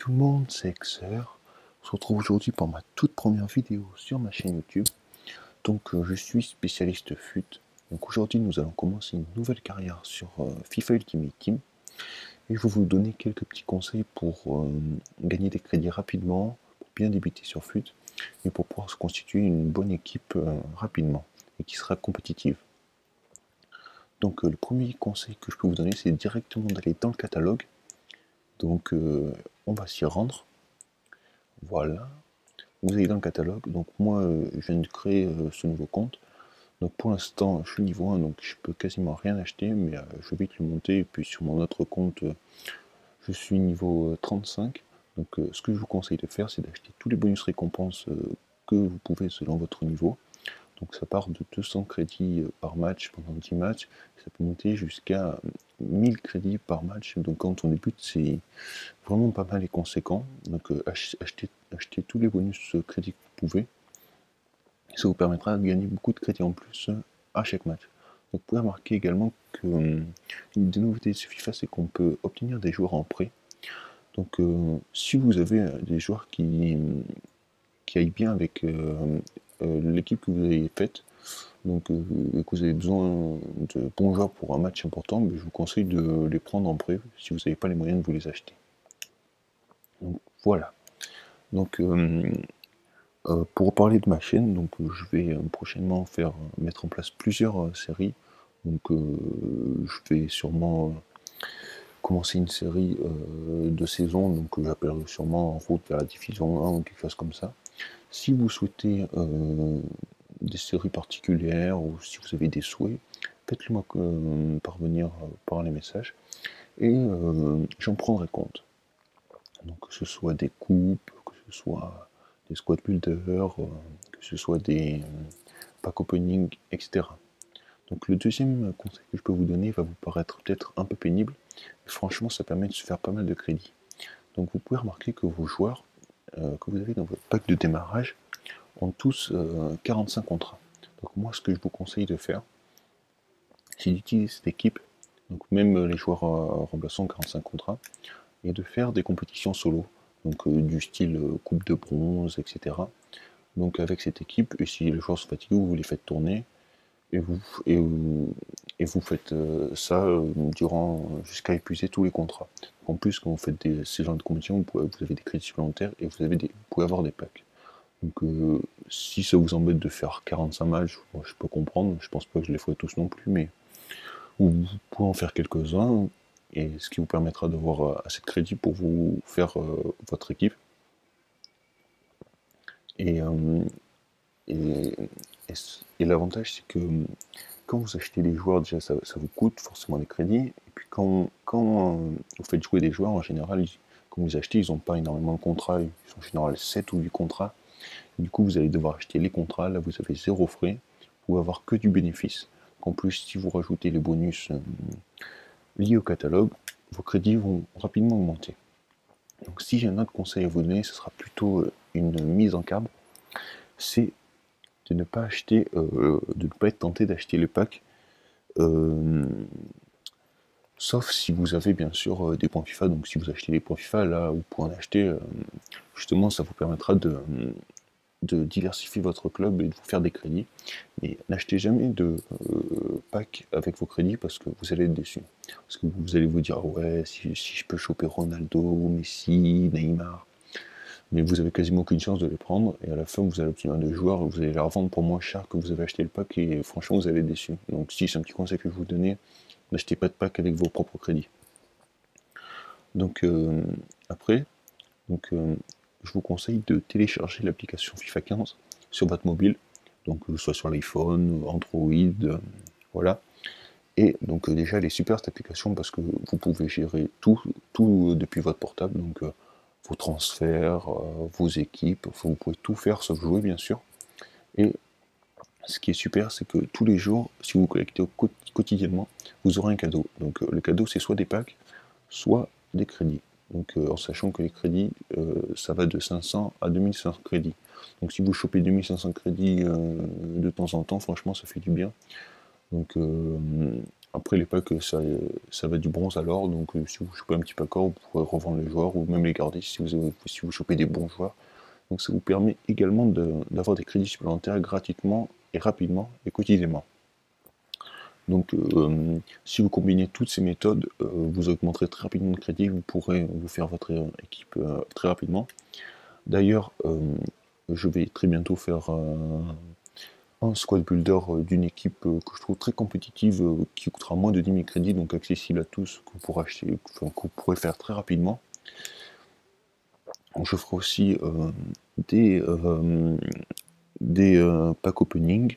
tout le monde, c'est Xer. On se retrouve aujourd'hui pour ma toute première vidéo sur ma chaîne YouTube. Donc je suis spécialiste FUT. Donc aujourd'hui nous allons commencer une nouvelle carrière sur FIFA Ultimate Team. Et je vais vous donner quelques petits conseils pour gagner des crédits rapidement, pour bien débuter sur FUT, et pour pouvoir se constituer une bonne équipe rapidement, et qui sera compétitive. Donc le premier conseil que je peux vous donner, c'est directement d'aller dans le catalogue. Donc on va s'y rendre. Voilà. Vous allez dans le catalogue. Donc moi je viens de créer ce nouveau compte. Donc pour l'instant je suis niveau 1, donc je peux quasiment rien acheter, mais je vais vite le monter. Et puis sur mon autre compte je suis niveau 35. Donc ce que je vous conseille de faire, c'est d'acheter tous les bonus récompenses que vous pouvez selon votre niveau. Donc ça part de 200 crédits par match pendant 10 matchs, ça peut monter jusqu'à 1000 crédits par match. Donc quand on débute, c'est vraiment pas mal et conséquent. Donc achetez tous les bonus crédits que vous pouvez. Ça vous permettra de gagner beaucoup de crédits en plus à chaque match. Donc vous pouvez remarquer également que une des nouveautés de ce FIFA, c'est qu'on peut obtenir des joueurs en prêt. Donc si vous avez des joueurs qui aillent bien avec l'équipe que vous avez faite, donc que vous avez besoin de bons joueurs pour un match important, mais je vous conseille de les prendre en prêt si vous n'avez pas les moyens de vous les acheter. Donc voilà. Donc pour parler de ma chaîne, donc je vais prochainement mettre en place plusieurs séries. Donc je vais sûrement commencer une série de saison, donc j'appellerai sûrement En route vers la division 1 ou quelque chose comme ça. Si vous souhaitez des séries particulières ou si vous avez des souhaits, faites-le moi parvenir par les messages et j'en prendrai compte. Donc que ce soit des coupes, que ce soit des squad builders, que ce soit des pack opening, etc. Donc le deuxième conseil que je peux vous donner va vous paraître peut-être un peu pénible, mais franchement ça permet de se faire pas mal de crédits. Donc vous pouvez remarquer que vos joueurs que vous avez dans votre pack de démarrage ont tous 45 contrats. Donc moi ce que je vous conseille de faire, c'est d'utiliser cette équipe, donc même les joueurs remplaçants 45 contrats, et de faire des compétitions solo, donc du style coupe de bronze, etc. Donc avec cette équipe, et si les joueurs sont fatigués, vous les faites tourner, et vous faites ça durant jusqu'à épuiser tous les contrats. En plus, quand vous faites ces genres de compétitions, vous avez des crédits supplémentaires et vous pouvez avoir des packs. Donc si ça vous embête de faire 45 matchs, moi, je peux comprendre, je pense pas que je les ferai tous non plus, mais vous pouvez en faire quelques-uns, et ce qui vous permettra d'avoir assez de crédits pour vous faire votre équipe. Et l'avantage, c'est que quand vous achetez des joueurs, déjà ça vous coûte forcément des crédits, et puis quand vous faites jouer des joueurs, en général, quand vous achetez, ils n'ont pas énormément de contrats, ils sont en général 7 ou 8 contrats, et du coup vous allez devoir acheter les contrats, là vous avez 0 frais, vous pouvez avoir que du bénéfice. En plus, si vous rajoutez les bonus liés au catalogue, vos crédits vont rapidement augmenter. Donc si j'ai un autre conseil à vous donner, ce sera plutôt une mise en garde, c'est de ne pas acheter, de ne pas être tenté d'acheter les packs, sauf si vous avez bien sûr des points FIFA. Donc si vous achetez des points FIFA, là vous pouvez en acheter, justement ça vous permettra de diversifier votre club et de vous faire des crédits. Mais n'achetez jamais de pack avec vos crédits parce que vous allez être déçu. Parce que vous allez vous dire ouais, si je peux choper Ronaldo, Messi, Neymar, mais vous avez quasiment aucune chance de les prendre, et à la fin vous allez obtenir des joueurs, vous allez les revendre pour moins cher que vous avez acheté le pack, et franchement vous allez être déçu. Donc si c'est un petit conseil que je vous donner, n'achetez pas de pack avec vos propres crédits. Donc après, je vous conseille de télécharger l'application FIFA 15 sur votre mobile, donc que ce soit sur l'iPhone, Android, voilà. Et donc déjà elle est super cette application parce que vous pouvez gérer tout depuis votre portable, donc vos transferts, vos équipes, vous pouvez tout faire sauf jouer bien sûr. Et ce qui est super, c'est que tous les jours, si vous collectez quotidiennement, vous aurez un cadeau. Donc le cadeau c'est soit des packs, soit des crédits. Donc en sachant que les crédits, ça va de 500 à 2500 crédits. Donc si vous chopez 2500 crédits de temps en temps, franchement ça fait du bien. Donc Après les packs, ça va du bronze à l'or, donc si vous chopez un petit pack or, vous pourrez revendre les joueurs ou même les garder si vous chopez des bons joueurs. Donc ça vous permet également d'avoir des crédits supplémentaires gratuitement et rapidement et quotidiennement. Donc si vous combinez toutes ces méthodes, vous augmenterez très rapidement de crédit, vous pourrez vous faire votre équipe très rapidement. D'ailleurs, je vais très bientôt faire un squad builder d'une équipe que je trouve très compétitive, qui coûtera moins de 10 000 crédits, donc accessible à tous, que vous pourrez acheter, que vous pourrez faire très rapidement. Je ferai aussi des pack opening.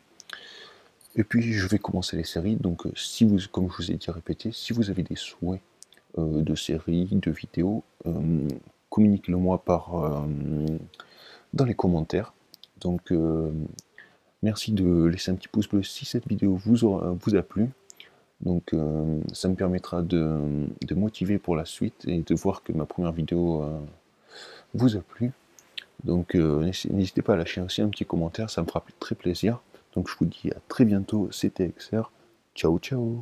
Et puis je vais commencer les séries, donc si vous, comme je vous ai dit répété, si vous avez des souhaits de séries, de vidéos, communiquez-le moi dans les commentaires. Donc merci de laisser un petit pouce bleu si cette vidéo vous a plu. Donc ça me permettra de motiver pour la suite et de voir que ma première vidéo vous a plu. Donc n'hésitez pas à lâcher aussi un petit commentaire, ça me fera très plaisir. Donc je vous dis à très bientôt, c'était XR. Ciao ciao.